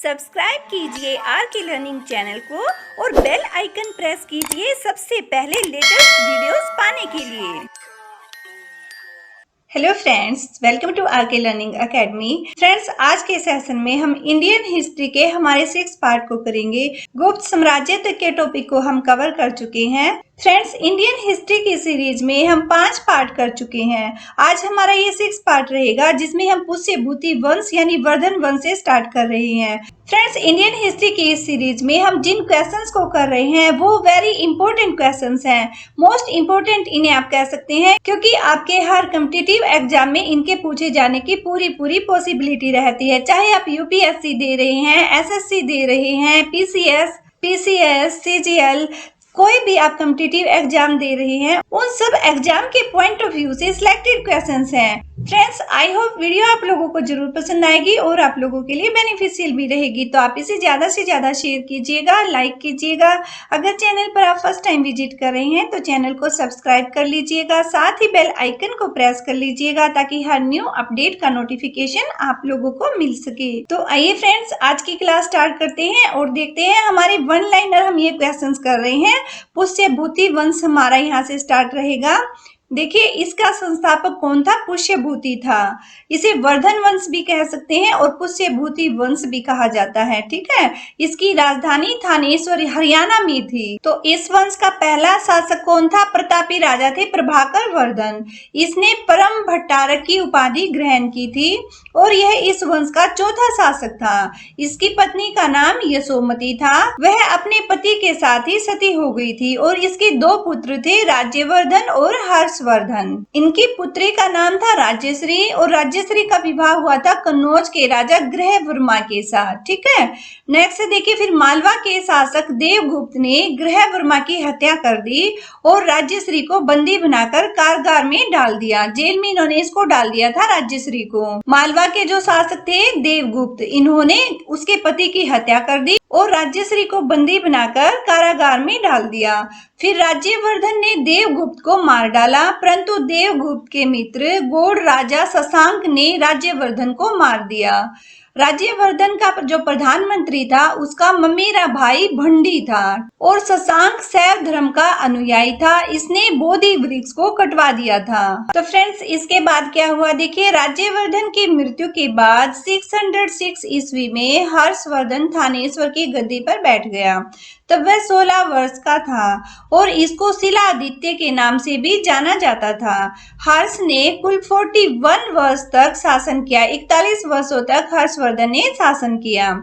Subscribe कीजिए are K learning channel को और बेल आइकन प्रेस कीजिए सबसे पहले लेटेस्ट वीडियोस पाने के लिए। Hello friends, welcome to R K learning academy. Friends, आज के सेशन में हम इंडियन हिस्ट्री के हमारे 6 पार्ट को करेंगे। गुप्त साम्राज्य तक के टॉपिक को हम कवर कर चुके हैं। फ्रेंड्स, इंडियन हिस्ट्री की सीरीज में हम 5 पार्ट कर चुके हैं। आज हमारा ये 6 पार्ट रहेगा, जिसमें हम पुष्य भूति वंश यानी वर्धन वंश से स्टार्ट कर रहे हैं। फ्रेंड्स, इंडियन हिस्ट्री की इस सीरीज में हम जिन क्वेश्चंस को कर रहे हैं वो वेरी इंपॉर्टेंट क्वेश्चंस हैं। मोस्ट इंपॉर्टेंट इन्हें आप कह सकते हैं, क्योंकि आपके हर कॉम्पिटिटिव एग्जाम में इनके पूछे जाने की पूरी पॉसिबिलिटी रहती है। चाहे आप यूपीएससी दे रहे हैं, एसएससी दे रहे हैं, पीसीएस, सीजीएल, कोई भी आप कॉम्पिटिटिव एग्जाम दे रहे हैं, उन सब एग्जाम के पॉइंट ऑफ व्यू से सिलेक्टेड क्वेश्चंस हैं। फ्रेंड्स, आई होप वीडियो आप लोगों को जरूर पसंद आएगी और आप लोगों के लिए बेनिफिशियल भी रहेगी। तो आप इसे ज्यादा से ज्यादा शेयर कीजिएगा, लाइक कीजिएगा। अगर चैनल पर आप फर्स्ट टाइम विजिट कर रहे हैं तो चैनल को सब्सक्राइब कर लीजिएगा, साथ ही बेल आइकन को प्रेस कर लीजिएगा ताकि हर न्यू अपडेट का नोटिफिकेशन आप लोगों को मिल सके। तो आइए फ्रेंड्स, आज की क्लास स्टार्ट करते हैं और देखते हैं हमारे वन लाइनर हम ये क्वेश्चन कर रहे हैं। पुष्य भूति वंश हमारा यहाँ से स्टार्ट रहेगा। देखिए, इसका संस्थापक कौन था? पुष्यभूति था। इसे वर्धन वंश भी कह सकते हैं और पुष्यभूति वंश भी कहा जाता है। ठीक है, इसकी राजधानी थानेश्वर हरियाणा में थी। तो इस वंश का पहला शासक कौन था? प्रतापी राजा थे प्रभाकर वर्धन। इसने परम भट्टारक की उपाधि ग्रहण की थी और यह इस वंश का चौथा शासक था। इसकी पत्नी का नाम यशोमती था। वह अपने पति के साथ ही सती हो गई थी और इसके 2 पुत्र थे, राज्यवर्धन और हर्षवर्धन। इनकी पुत्री का नाम था राज्यश्री और राज्यश्री का विवाह हुआ था कन्नौज के राजा ग्रहवर्मा के साथ। ठीक है, नेक्स्ट देखिए, फिर मालवा के शासक देवगुप्त ने ग्रहवर्मा की हत्या कर दी और राज्यश्री को बंदी बनाकर कारागार में डाल दिया। जेल में इन्होंने इसको डाल दिया था राज्यश्री को। मालवा के जो शासक थे देवगुप्त, इन्होंने उसके पति की हत्या कर दी और राज्यश्री को बंदी बनाकर कारागार में डाल दिया। फिर राज्यवर्धन ने देवगुप्त को मार डाला, परंतु देवगुप्त के मित्र गौड़ राजा शशांक ने राज्यवर्धन को मार दिया। राज्यवर्धन का जो प्रधानमंत्री था उसका ममेरा भाई भंडी था और शशांक शैव धर्म का अनुयायी था। इसने बोधि वृक्ष को कटवा दिया था। तो फ्रेंड्स, इसके बाद क्या हुआ? देखिए, राज्यवर्धन की मृत्यु के बाद 606 ईस्वी में हर्षवर्धन थानेश्वर की गद्दी पर बैठ गया। तब वह 16 वर्ष का था और इसको शिलादित्य के नाम से भी जाना जाता था। हर्ष ने कुल 41 वर्ष तक शासन किया। 41 वर्षों तक हर्षवर्धन ने शासन किया।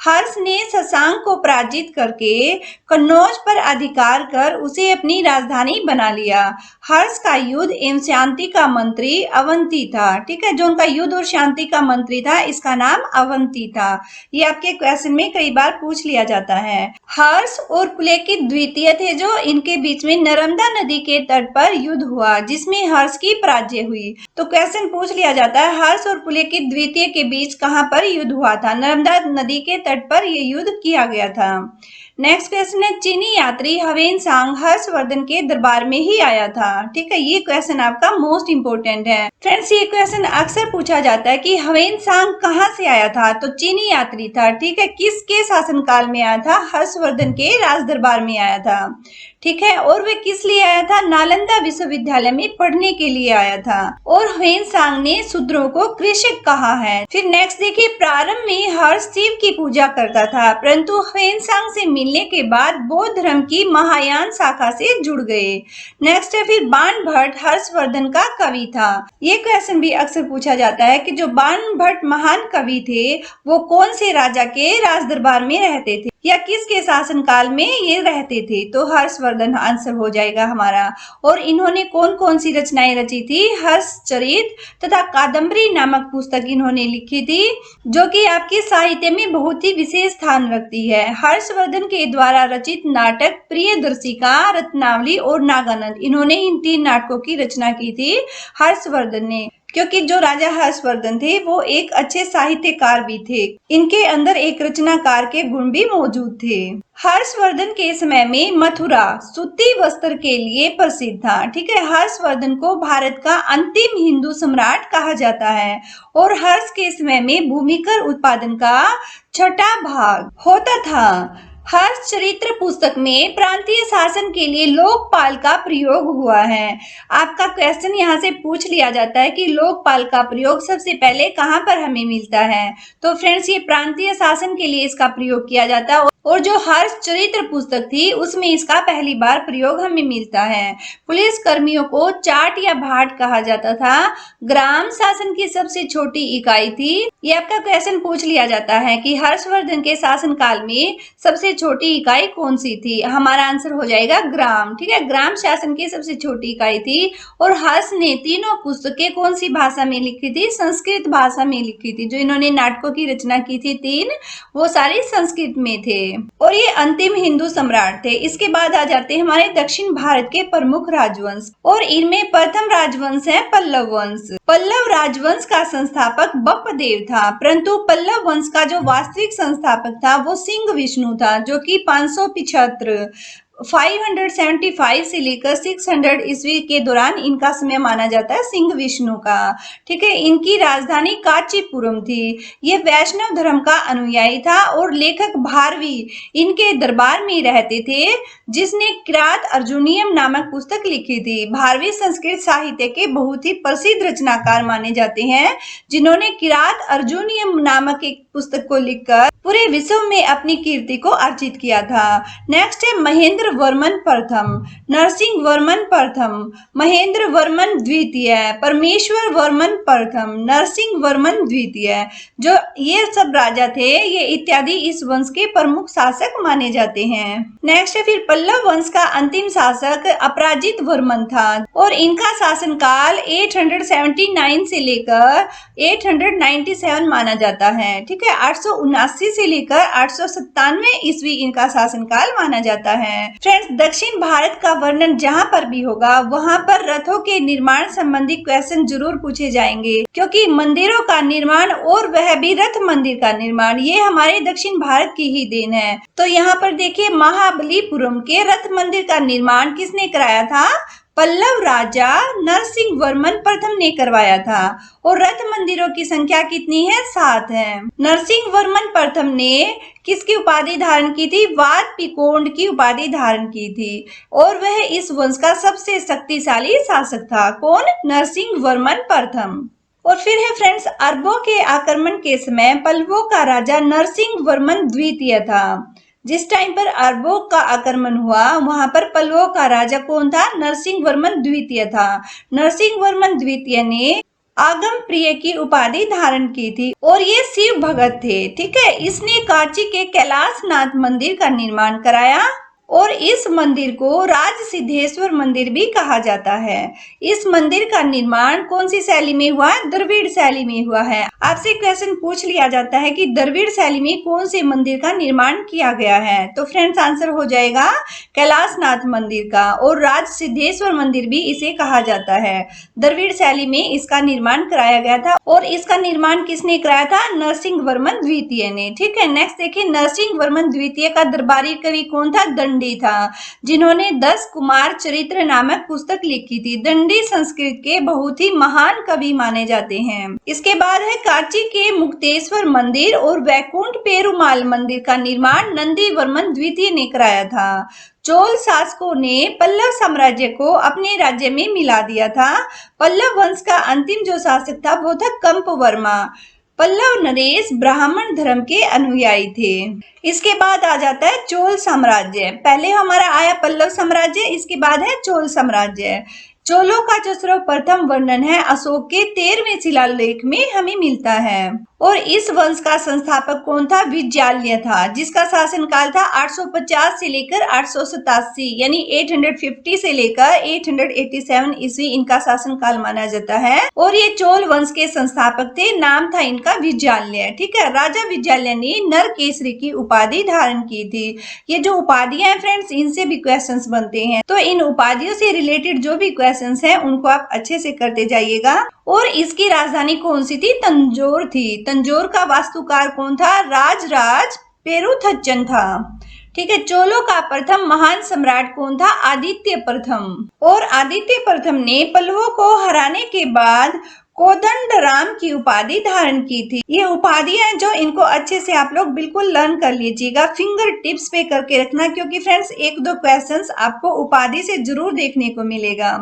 हर्ष ने शशांक को पराजित करके कन्नौज पर अधिकार कर उसे अपनी राजधानी बना लिया। हर्ष का युद्ध एवं शांति का मंत्री अवंती था। ठीक है, जो उनका युद्ध और शांति का मंत्री था, इसका नाम अवंती था। ये आपके क्वेश्चन में कई बार पूछ लिया जाता है। हर्ष और पुलकेशिन द्वितीय थे, जो इनके बीच में नर्मदा नदी के तट पर युद्ध हुआ, जिसमें हर्ष की पराजय हुई। तो क्वेश्चन पूछ लिया जाता है, हर्ष और पुलकेशिन द्वितीय के बीच कहाँ पर युद्ध हुआ था? नर्मदा नदी के तट पर यह युद्ध किया गया था। नेक्स्ट क्वेश्चन है, चीनी यात्री ह्वेनसांग हर्षवर्धन के दरबार में ही आया था। ठीक है, ये क्वेश्चन आपका मोस्ट इंपोर्टेंट है। फ्रेंड्स, ये क्वेश्चन अक्सर पूछा जाता है कि ह्वेनसांग कहाँ से आया था? तो चीनी यात्री था। ठीक है, किसके शासनकाल में आया था? हर्षवर्धन के राज दरबार में आया था। ठीक है, और वह किस लिए आया था? नालंदा विश्वविद्यालय में पढ़ने के लिए आया था। और ह्वेनसांग ने शूद्रों को कृषक कहा है। फिर नेक्स्ट देखिए, प्रारंभ में हर्ष शिव की पूजा करता था, परंतु ह्वेनसांग से मिलने के बाद बौद्ध धर्म की महायान शाखा से जुड़ गए। नेक्स्ट है, फिर बाण भट्ट हर्षवर्धन का कवि था। ये क्वेश्चन भी अक्सर पूछा जाता है कि जो बाण भट्ट महान कवि थे वो कौन से राजा के राज दरबार में रहते थे या किसके शासनकाल में ये रहते थे? तो हर्षवर्धन आंसर हो जाएगा हमारा। और इन्होंने कौन कौन सी रचनाएं रची थी? हर्षचरित तथा कादम्बरी नामक पुस्तक इन्होंने लिखी थी, जो कि आपके साहित्य में बहुत ही विशेष स्थान रखती है। हर्षवर्धन के द्वारा रचित नाटक प्रियदर्शिका, रत्नावली और नागानंद, इन्होंने इन 3 नाटकों की रचना की थी हर्षवर्धन ने। क्योंकि जो राजा हर्षवर्धन थे वो एक अच्छे साहित्यकार भी थे। इनके अंदर एक रचनाकार के गुण भी मौजूद थे। हर्षवर्धन के समय में मथुरा सूती वस्त्र के लिए प्रसिद्ध था। ठीक है, हर्षवर्धन को भारत का अंतिम हिंदू सम्राट कहा जाता है और हर्ष के समय में भूमिकर उत्पादन का छठा भाग होता था। हर्ष चरित्र पुस्तक में प्रांतीय शासन के लिए लोकपाल का प्रयोग हुआ है। आपका क्वेश्चन यहाँ से पूछ लिया जाता है कि लोकपाल का प्रयोग सबसे पहले कहाँ पर हमें मिलता है। तो फ्रेंड्स, ये प्रांतीय शासन के लिए इसका प्रयोग किया जाता है और जो हर्ष चरित्र पुस्तक थी उसमें इसका पहली बार प्रयोग हमें मिलता है। पुलिस कर्मियों को चाट या भाट कहा जाता था। ग्राम शासन की सबसे छोटी इकाई थी। ये आपका क्वेश्चन पूछ लिया जाता है कि हर्षवर्धन के शासन काल में सबसे छोटी इकाई कौन सी थी। हमारा आंसर हो जाएगा ग्राम। ठीक है, ग्राम शासन की सबसे छोटी इकाई थी। और हर्ष ने तीनों पुस्तकें कौन सी भाषा में लिखी थी? संस्कृत भाषा में लिखी थी। जो इन्होंने नाटकों की रचना की थी तीन, वो सारी संस्कृत में थे और ये अंतिम हिंदू सम्राट थे। इसके बाद आ जाते हैं हमारे दक्षिण भारत के प्रमुख राजवंश और इनमें प्रथम राजवंश है पल्लव वंश। पल्लव राजवंश का संस्थापक बप्पदेव था, परंतु पल्लव वंश का जो वास्तविक संस्थापक था वो सिंह विष्णु था, जो कि 575 से लेकर 600 ईस्वी के दौरान इनका समय माना जाता है सिंह विष्णु का। ठीक है, इनकी राजधानी कांचीपुरम थी। ये वैष्णव धर्म का अनुयायी था और लेखक भारवी इनके दरबार में रहते थे, जिसने किरात अर्जुनियम नामक पुस्तक लिखी थी। भारवी संस्कृत साहित्य के बहुत ही प्रसिद्ध रचनाकार माने जाते हैं, जिन्होंने किरात अर्जुनियम नामक एक पुस्तक को लिखकर पूरे विश्व में अपनी कीर्ति को अर्जित किया था। नेक्स्ट है महेंद्र वर्मन प्रथम, नरसिंह वर्मन प्रथम, महेंद्र वर्मन द्वितीय, परमेश्वर वर्मन प्रथम, नरसिंह वर्मन द्वितीय। जो ये सब राजा थे, ये इत्यादि इस वंश के प्रमुख शासक माने जाते हैं। नेक्स्ट है फिर पल्लव वंश का अंतिम शासक अपराजित वर्मन था और इनका शासन काल 879 से लेकर 897 माना जाता है। ठीक है, 879 से लेकर 897 ईस्वी इनका शासनकाल माना जाता है। फ्रेंड्स, दक्षिण भारत का वर्णन जहाँ पर भी होगा वहाँ पर रथों के निर्माण संबंधी क्वेश्चन जरूर पूछे जाएंगे, क्योंकि मंदिरों का निर्माण और वह भी रथ मंदिर का निर्माण ये हमारे दक्षिण भारत की ही देन है। तो यहाँ पर देखिए, महाबलीपुरम के रथ मंदिर का निर्माण किसने कराया था? पल्लव राजा नरसिंह वर्मन प्रथम ने करवाया था और रथ मंदिरों की संख्या कितनी है? 7 है। नरसिंह वर्मन प्रथम ने किसकी उपाधि धारण की थी? वात-पिकोंड की उपाधि धारण की थी और वह इस वंश का सबसे शक्तिशाली शासक था। कौन? नरसिंह वर्मन प्रथम। और फिर है फ्रेंड्स, अरबों के आक्रमण के समय पल्लवों का राजा नरसिंह वर्मन द्वितीय था। जिस टाइम पर अरबों का आक्रमण हुआ वहां पर पल्लवों का राजा कौन था? नरसिंह वर्मन द्वितीय था। नरसिंह वर्मन द्वितीय ने आगम प्रिय की उपाधि धारण की थी और ये शिव भगत थे। ठीक है, इसने कांची के कैलाशनाथ मंदिर का निर्माण कराया और इस मंदिर को राज सिद्धेश्वर मंदिर भी कहा जाता है। इस मंदिर का निर्माण कौन सी शैली में हुआ है? द्रविड़ शैली में हुआ है। आपसे क्वेश्चन पूछ लिया जाता है कि द्रविड़ शैली में कौन से मंदिर का निर्माण किया गया है, तो फ्रेंड्स आंसर हो जाएगा कैलाशनाथ मंदिर का और राज सिद्धेश्वर मंदिर भी इसे कहा जाता है। द्रविड़ शैली में इसका निर्माण कराया गया था और इसका निर्माण किसने कराया था? नरसिंह वर्मन द्वितीय ने। ठीक है, नेक्स्ट देखिए, नरसिंह वर्मन द्वितीय का दरबारी कवि कौन था? दंडी था, जिन्होंने 10 कुमार चरित्र नामक पुस्तक लिखी थी। दंडी संस्कृत के बहुत ही महान कवि माने जाते हैं। इसके बाद है कांची के मुक्तेश्वर मंदिर और वैकुंठ पेरुमाल मंदिर का निर्माण नंदी वर्मन द्वितीय ने कराया था। चोल शासकों ने पल्लव साम्राज्य को अपने राज्य में मिला दिया था। पल्लव वंश का अंतिम जो शासक था वो था कंप वर्मा। पल्लव नरेश ब्राह्मण धर्म के अनुयायी थे। इसके बाद आ जाता है चोल साम्राज्य। पहले हमारा आया पल्लव साम्राज्य, इसके बाद है चोल साम्राज्य। चोलों का जो सर्वप्रथम वर्णन है अशोक के 13वें शिलालेख में हमें मिलता है और इस वंश का संस्थापक कौन था? विज्यालय था, जिसका शासनकाल था 850 से लेकर 887 यानी 850 से लेकर 887 ईस्वी इनका शासनकाल माना जाता है और ये चोल वंश के संस्थापक थे। नाम था इनका विज्यालय। ठीक है, राजा विज्यालय ने नरकेसरी की उपाधि धारण की थी। ये जो उपाधियां हैं फ्रेंड्स, इनसे भी क्वेश्चंस बनते हैं, तो इन उपाधियों से रिलेटेड जो भी क्वेश्चंस हैं उनको आप अच्छे से करते जाइएगा और इसकी राजधानी कौन सी थी? तंजौर थी। तंजौर का वास्तुकार कौन था? राजराज पेरुथच्चन था। ठीक है। चोलों का प्रथम महान सम्राट कौन था? आदित्य प्रथम। और आदित्य प्रथम ने पल्लवों को हराने के बाद कोदंडराम की उपाधि धारण की थी। ये उपाधि है जो इनको अच्छे से आप लोग बिल्कुल लर्न कर लीजिएगा, फिंगर टिप्स पे करके रखना, क्योंकि फ्रेंड्स एक दो क्वेश्चंस आपको उपाधि से जरूर देखने को मिलेगा।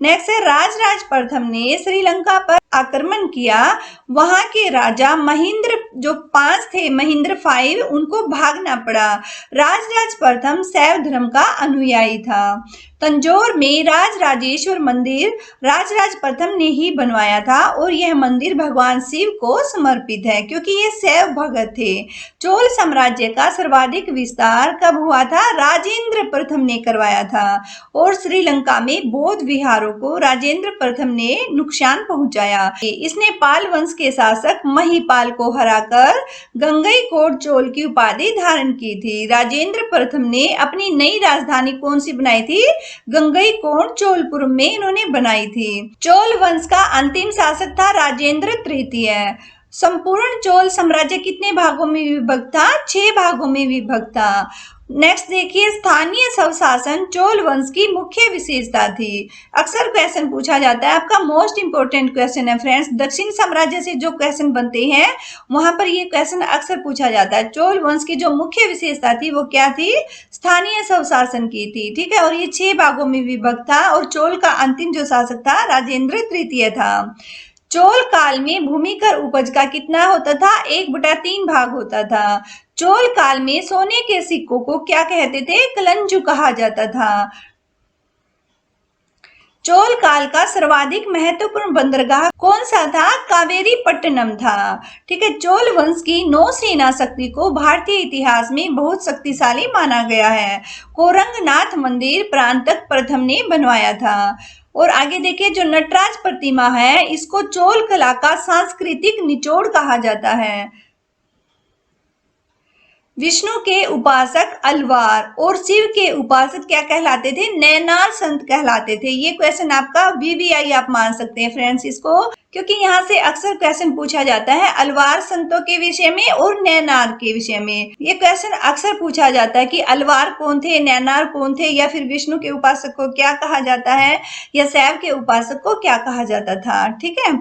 नेक्स्ट है, राजराज प्रथम ने श्रीलंका पर आक्रमण किया। वहां के राजा महेंद्र जो 5 थे, महेंद्र 5, उनको भागना पड़ा। राजराज प्रथम शैव धर्म का अनुयायी था। तंजौर में राजराजेश्वर मंदिर राजराज प्रथम ने ही बनवाया था और यह मंदिर भगवान शिव को समर्पित है, क्योंकि ये शैव भगत थे। चोल साम्राज्य का सर्वाधिक विस्तार कब हुआ था? राजेंद्र प्रथम ने करवाया था। और श्रीलंका में बौद्ध विहारों को राजेंद्र प्रथम ने नुकसान पहुंचाया। इसने पाल वंश के शासक महिपाल को हराकर गंगईकोंड चोल की उपाधि धारण की थी। राजेंद्र प्रथम ने अपनी नई राजधानी कौन सी बनाई थी? गंगईकोंड चोलपुर में इन्होंने बनाई थी। चोल वंश का अंतिम शासक था राजेंद्र तृतीय। संपूर्ण चोल साम्राज्य कितने भागों में विभक्त था? 6 भागों में विभक्त था। नेक्स्ट देखिए, स्थानीय स्वशासन चोल वंश की मुख्य विशेषता थी। अक्सर क्वेश्चन पूछा जाता है, आपका मोस्ट इंपोर्टेंट क्वेश्चन है फ्रेंड्स। दक्षिण साम्राज्य से जो क्वेश्चन बनते हैं वहां पर ये क्वेश्चन अक्सर पूछा जाता है। चोल वंश की जो मुख्य विशेषता थी वो क्या थी? स्थानीय स्वशासन की थी। ठीक है। और ये 6 भागों में विभक्त था और चोल का अंतिम जो शासक था राजेंद्र तृतीय था। चोल काल में भूमि कर उपज का कितना होता था? 1/3 भाग होता था। चोल काल में सोने के सिक्कों को क्या कहते थे? कलंजु कहा जाता था। चोल काल का सर्वाधिक महत्वपूर्ण बंदरगाह कौन सा था? कावेरी पट्टनम था। ठीक है। चोल वंश की नौसेना शक्ति को भारतीय इतिहास में बहुत शक्तिशाली माना गया है। कोरंगनाथ मंदिर प्रांतक प्रथम ने बनवाया था। और आगे देखिए, जो नटराज प्रतिमा है इसको चोल कला का सांस्कृतिक निचोड़ कहा जाता है। विष्णु के उपासक अलवार और शिव के उपासक क्या कहलाते थे? नैनार संत कहलाते थे। ये क्वेश्चन आपका वीवीआई आप मान सकते हैं फ्रेंड्स इसको, क्योंकि यहाँ से अक्सर क्वेश्चन पूछा जाता है अलवार संतों के विषय में और नैनार के विषय में। ये क्वेश्चन अक्सर पूछा जाता है कि अलवार कौन थे, नैनार कौन थे, या फिर विष्णु के उपासक को क्या कहा जाता है, या शैव के उपासक को क्या कहा जाता था। ठीक है।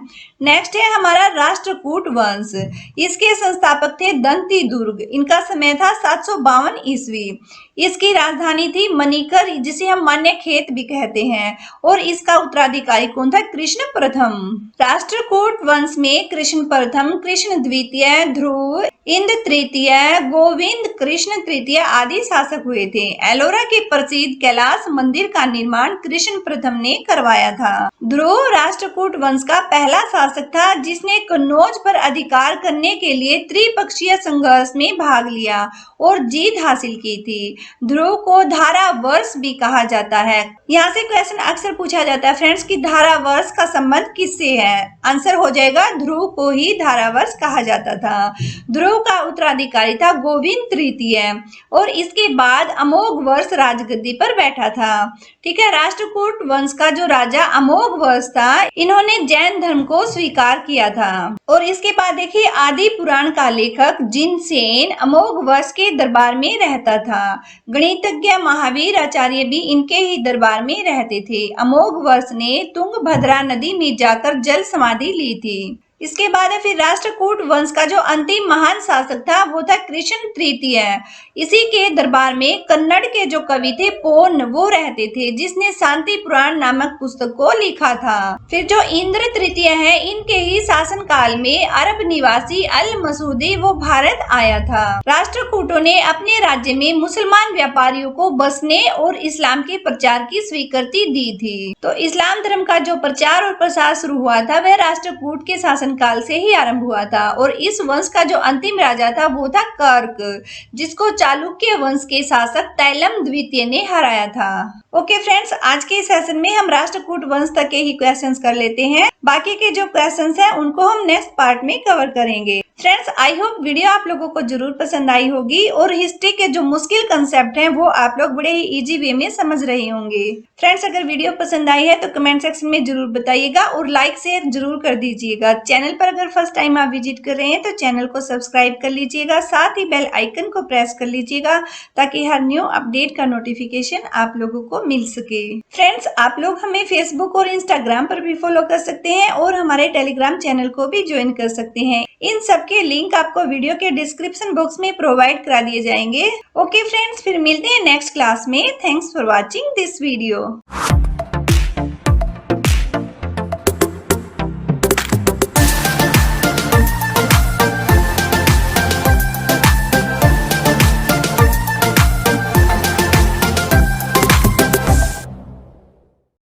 नेक्स्ट है हमारा राष्ट्रकूट वंश। इसके संस्थापक थे दंती दुर्ग। इनका समय था 752 ईस्वी। इसकी राजधानी थी मणिकर, जिसे हम मान्य खेत भी कहते हैं। और इसका उत्तराधिकारी कौन था? कृष्ण प्रथम। राष्ट्रकूट वंश में कृष्ण प्रथम, कृष्ण द्वितीय, ध्रुव, इंद्र तृतीय, गोविंद, कृष्ण तृतीय आदि शासक हुए थे। एलोरा के प्रसिद्ध कैलाश मंदिर का निर्माण कृष्ण प्रथम ने करवाया था। ध्रुव राष्ट्रकूट वंश का पहला शासक था जिसने कन्नौज पर अधिकार करने के लिए त्रिपक्षीय संघर्ष में भाग लिया और जीत हासिल की थी। ध्रुव को धारावर्ष भी कहा जाता है। यहाँ से क्वेश्चन अक्सर पूछा जाता है फ्रेंड्स कि धारावर्ष का संबंध किससे है? आंसर हो जाएगा ध्रुव को ही धारावर्ष कहा जाता था। ध्रुव का उत्तराधिकारी था गोविंद तृतीय और इसके बाद अमोघ वर्ष राजगद्दी पर बैठा था। ठीक है। राष्ट्रकूट वंश का जो राजा अमोघ वर्ष था, इन्होंने जैन धर्म को स्वीकार किया था। और इसके बाद देखिए, आदि पुराण का लेखक जिनसेन अमोघ वर्ष के दरबार में रहता था। गणितज्ञ महावीर आचार्य भी इनके ही दरबार में रहते थे। अमोघ वर्ष ने तुंगभद्रा नदी में जाकर जल समाधि ली थी। इसके बाद है फिर राष्ट्रकूट वंश का जो अंतिम महान शासक था वो था कृष्ण तृतीय। इसी के दरबार में कन्नड़ के जो कवि थे पोन, वो रहते थे, जिसने शांति पुराण नामक पुस्तक को लिखा था। फिर जो इंद्र तृतीय है, इनके ही शासन काल में अरब निवासी अल मसूदी वो भारत आया था। राष्ट्रकूटों ने अपने राज्य में मुसलमान व्यापारियों को बसने और इस्लाम के प्रचार की स्वीकृति दी थी। तो इस्लाम धर्म का जो प्रचार और प्रसार शुरू हुआ था वह राष्ट्रकूट के शासन शासन काल से ही आरंभ हुआ था और इस वंश का जो अंतिम राजा था वो था कर्क, जिसको चालुक्य वंश के शासक तैलम द्वितीय ने हराया था। ओके फ्रेंड्स, आज के सेशन में हम राष्ट्रकूट वंश तक के ही क्वेश्चंस कर लेते हैं। बाकी के जो क्वेश्चंस हैं उनको हम नेक्स्ट पार्ट में कवर करेंगे। फ्रेंड्स, आई होप वीडियो आप लोगों को जरूर पसंद आई होगी और हिस्ट्री के जो मुश्किल कंसेप्ट हैं वो आप लोग बड़े ही इजी वे में समझ रहे होंगे। फ्रेंड्स, अगर वीडियो पसंद आई है तो कमेंट सेक्शन में जरूर बताइएगा और लाइक शेयर जरूर कर दीजिएगा। चैनल पर अगर फर्स्ट टाइम आप विजिट कर रहे हैं तो चैनल को सब्सक्राइब कर लीजिएगा, साथ ही बेल आइकन को प्रेस कर लीजिएगा ताकि हर न्यू अपडेट का नोटिफिकेशन आप लोगों को मिल सके। फ्रेंड्स, आप लोग हमें फेसबुक और इंस्टाग्राम पर भी फॉलो कर सकते हैं और हमारे टेलीग्राम चैनल को भी ज्वाइन कर सकते हैं। इन सब के लिंक आपको वीडियो के डिस्क्रिप्शन बॉक्स में प्रोवाइड करा दिए जाएंगे। ओके फ्रेंड्स, फिर मिलते हैं नेक्स्ट क्लास में। Thanks for watching this video.